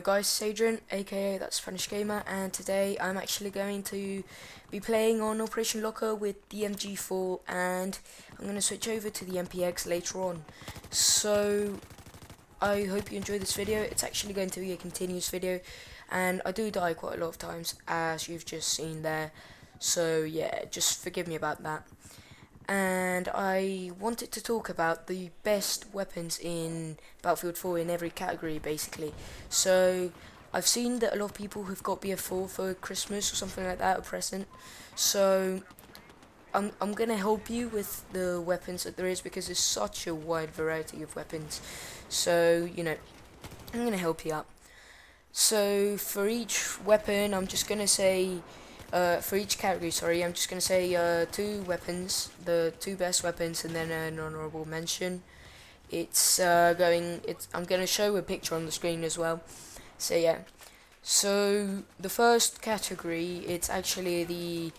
Guys, it's Adrian, aka That Spanish Gamer, and today I'm actually going to be playing on Operation Locker with the MG4, and I'm going to switch over to the MPX later on. So I hope you enjoy this video. It's actually going to be a continuous video, and I do die quite a lot of times, as you've just seen there. So yeah, just forgive me about that. And I wanted to talk about the best weapons in Battlefield 4 in every category, basically. So I've seen that a lot of people have got BF4 for Christmas or something like that, a present. So I'm gonna help you with the weapons that there is, because there's such a wide variety of weapons. So I'm gonna help you out. So for each weapon, I'm just gonna say. For each category, sorry, I'm just going to say two weapons, the two best weapons, and then an honorable mention. I'm going to show a picture on the screen as well. So yeah. So the first category, it's actually the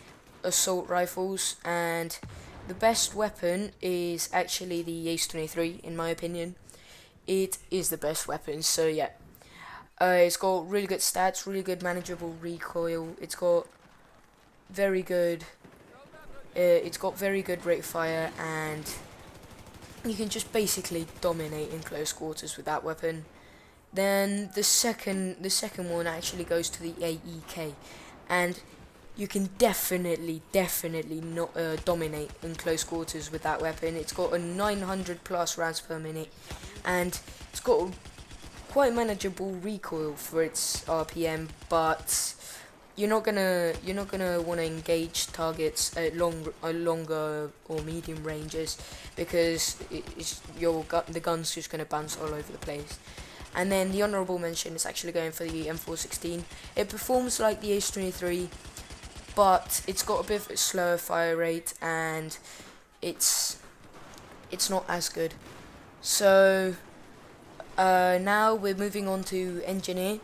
assault rifles, and the best weapon is actually the Ace-23, in my opinion. It is the best weapon, so yeah. It's got really good stats, really good manageable recoil. It's got very good rate of fire, and you can just basically dominate in close quarters with that weapon. Then the second one actually goes to the AEK, and you can definitely not dominate in close quarters with that weapon. It's got a 900 plus rounds per minute, and it's got a quite manageable recoil for its RPM, but you're not gonna want to engage targets at longer or medium ranges, because the gun's just gonna bounce all over the place. And then the honorable mention is actually going for the M416. It performs like the Ace-23, but it's got a bit of a slower fire rate, and it's not as good. So now we're moving on to engineer.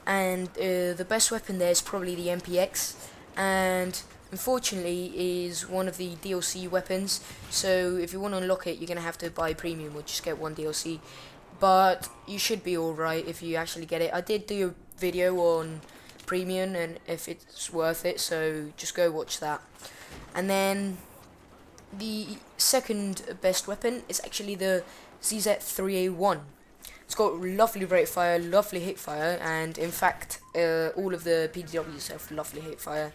And the best weapon there is probably the MPX, and unfortunately is one of the DLC weapons. So if you want to unlock it, you're going to have to buy premium or just get one DLC, but you should be alright if you actually get it. I did do a video on premium and if it's worth it, so just go watch that. And then the second best weapon is actually the ZZ3A1. It's got lovely rate of fire, lovely hit fire, and in fact, all of the PDWs have lovely hit fire.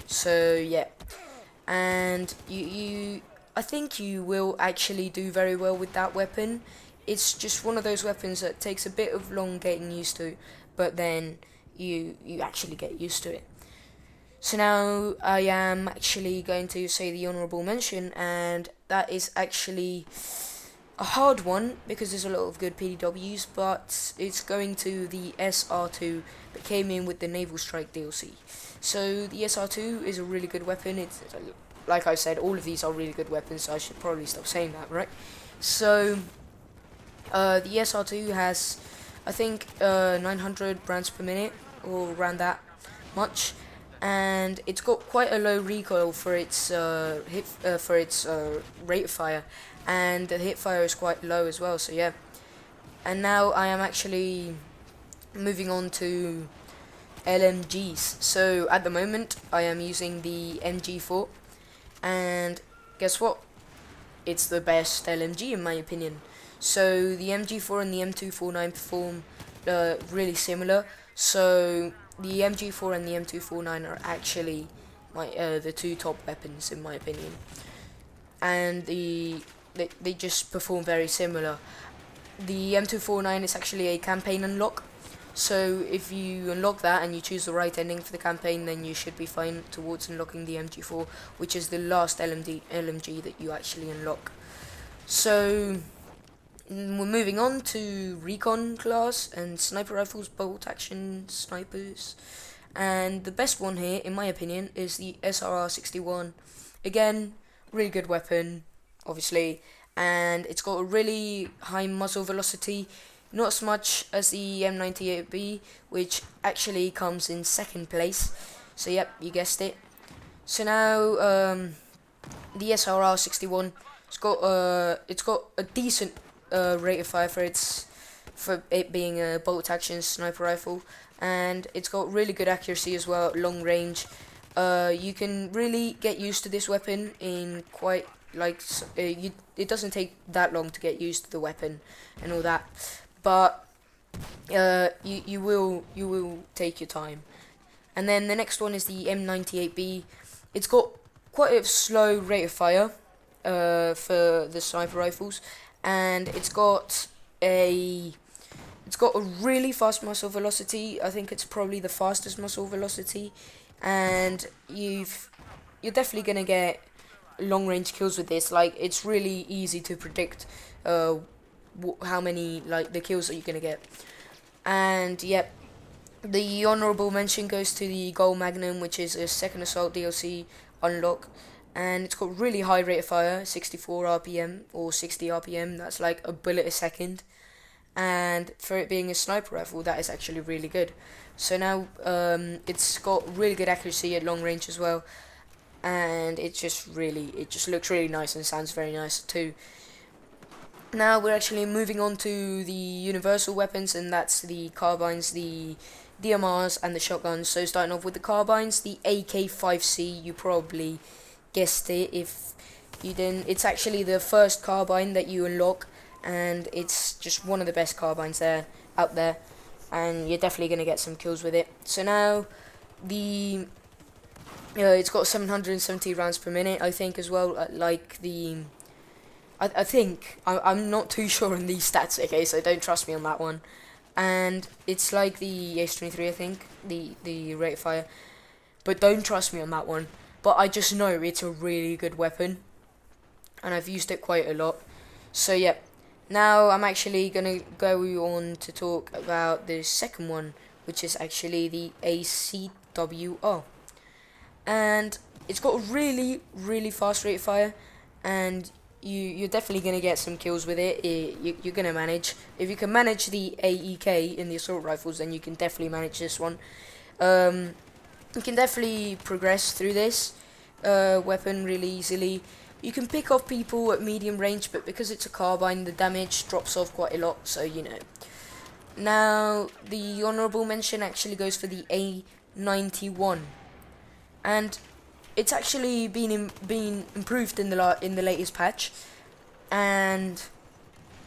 So yeah, and I think you will actually do very well with that weapon. It's just one of those weapons that takes a bit of long getting used to, but then you actually get used to it. So now I am actually going to say the honorable mention, and that is actually a hard one because there's a lot of good PDWs, but it's going to the SR2 that came in with the Naval Strike DLC. So the SR2 is a really good weapon. It's like I said, all of these are really good weapons, so I should probably stop saying that, right? So the SR2 has, I think, 900 rounds per minute, or around that much, and it's got quite a low recoil for its rate of fire, and the hit fire is quite low as well. So yeah, and now I am actually moving on to LMGs. So at the moment I am using the MG4, and guess what? It's the best LMG in my opinion. So the MG4 and the M249 perform really similar. So the MG4 and the M249 are actually the two top weapons in my opinion, and they just perform very similar. The M249 is actually a campaign unlock, so if you unlock that and you choose the right ending for the campaign, then you should be fine towards unlocking the MG4, which is the last LMG that you actually unlock. So we're moving on to recon class and sniper rifles, bolt action snipers, and the best one here in my opinion is the SRR-61. Again, really good weapon, obviously, and it's got a really high muzzle velocity, not as much as the M98B, which actually comes in second place. So yep, you guessed it. So now the SRR-61, it's got a decent rate of fire for its for it being a bolt action sniper rifle, and it's got really good accuracy as well at long range. You can really get used to this weapon in quite it doesn't take that long to get used to the weapon and all that, but you will take your time. And then the next one is the M98B. It's got quite a slow rate of fire for the sniper rifles, and it's got a really fast muzzle velocity. I think it's probably the fastest muzzle velocity, and you're definitely gonna get long range kills with this. Like, it's really easy to predict how many the kills that you're gonna get. And yep, the honorable mention goes to the Gold Magnum, which is a second assault DLC unlock, and it's got really high rate of fire, 64 RPM or 60 RPM. That's like a bullet a second, and for it being a sniper rifle, that is actually really good. So now it's got really good accuracy at long range as well, and it just looks really nice and sounds very nice too. Now we're actually moving on to the universal weapons, and that's the carbines, the DMRs, and the shotguns. So starting off with the carbines, the AK-5C, you probably guessed it if you didn't. It's actually the first carbine that you unlock, and it's just one of the best carbines out there, and you're definitely going to get some kills with it. So now it's got 770 rounds per minute, I think, as well. I think I'm not too sure on these stats, okay, so don't trust me on that one. And it's like the Ace-23, I think, the rate of fire, but don't trust me on that one. But I just know it's a really good weapon, and I've used it quite a lot. So yeah, now I'm actually gonna go on to talk about the second one, which is actually the ACWR, and it's got a really fast rate of fire, and you're definitely going to get some kills with it. You're going to manage. If you can manage the AEK in the assault rifles, then you can definitely manage this one. You can definitely progress through this weapon really easily. You can pick off people at medium range, but because it's a carbine, the damage drops off quite a lot, so you know. Now, the honorable mention actually goes for the A91, and it's actually been improved in the latest patch, and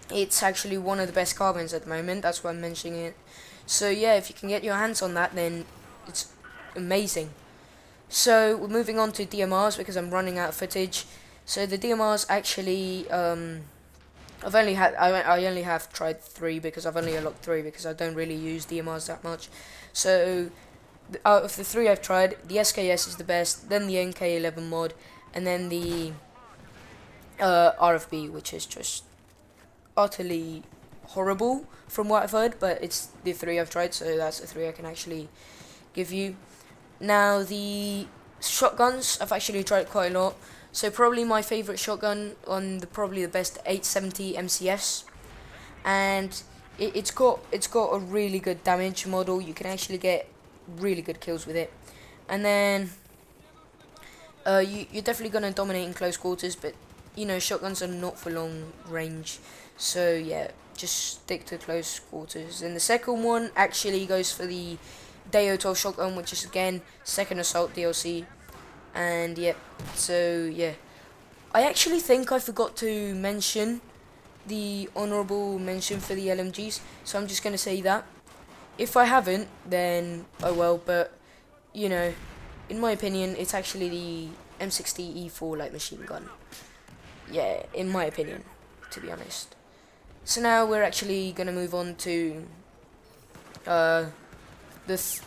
it's actually one of the best carbines at the moment. That's why I'm mentioning it. So yeah, if you can get your hands on that, then it's amazing. So we're moving on to DMRs because I'm running out of footage. So the DMRs actually, I only have tried 3 because I've only unlocked 3 because I don't really use DMRs that much. So out of the 3 I've tried, the SKS is the best, then the NK11 mod, and then the RFB, which is just utterly horrible from what I've heard, but it's the 3 I've tried, so that's the 3 I can actually give you. Now the shotguns, I've actually tried quite a lot, so probably my favourite shotgun on probably the best 870 MCS, and it's got a really good damage model. You can actually get really good kills with it, and then you're definitely going to dominate in close quarters, but you know, shotguns are not for long range, so yeah, just stick to close quarters. And the second one actually goes for the Day 12 shotgun, which is again second assault DLC, and yeah, so yeah, I actually think I forgot to mention the honorable mention for the LMGs, so I'm just going to say that. If I haven't, then oh well, but you know, in my opinion, it's actually the M60E4 light machine gun. Yeah, in my opinion, to be honest. So now we're actually going to move on to the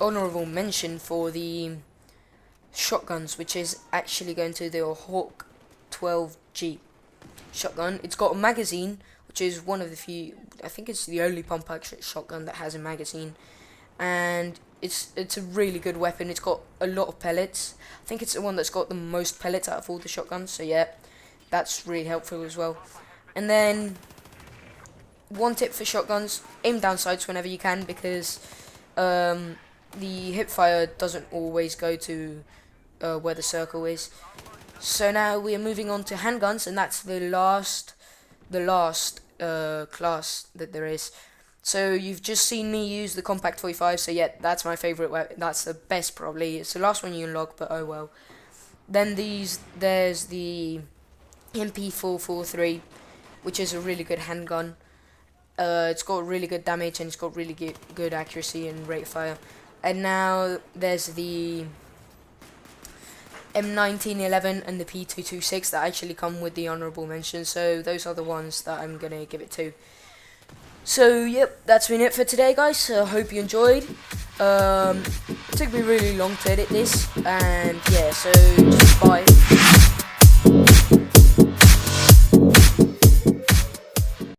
honorable mention for the shotguns, which is actually going to the Hawk 12G shotgun. It's got a magazine, which is one of the few, I think it's the only pump action shotgun that has a magazine, and it's a really good weapon. It's got a lot of pellets. I think it's the one that's got the most pellets out of all the shotguns, so yeah, that's really helpful as well. And then one tip for shotguns: aim down sights whenever you can, because the hip fire doesn't always go to where the circle is. So now we are moving on to handguns, and that's the last class that there is. So you've just seen me use the Compact 45, so yeah, that's my favourite weapon. That's the best probably. It's the last one you unlock, but oh well. Then there's the MP443, which is a really good handgun. It's got really good damage and it's got really good accuracy and rate of fire. And now there's the M1911 and the P226 that actually come with the honourable mention. So those are the ones that I'm gonna give it to. So yep, that's been it for today, guys. I hope you enjoyed. It took me really long to edit this, and yeah, so just bye.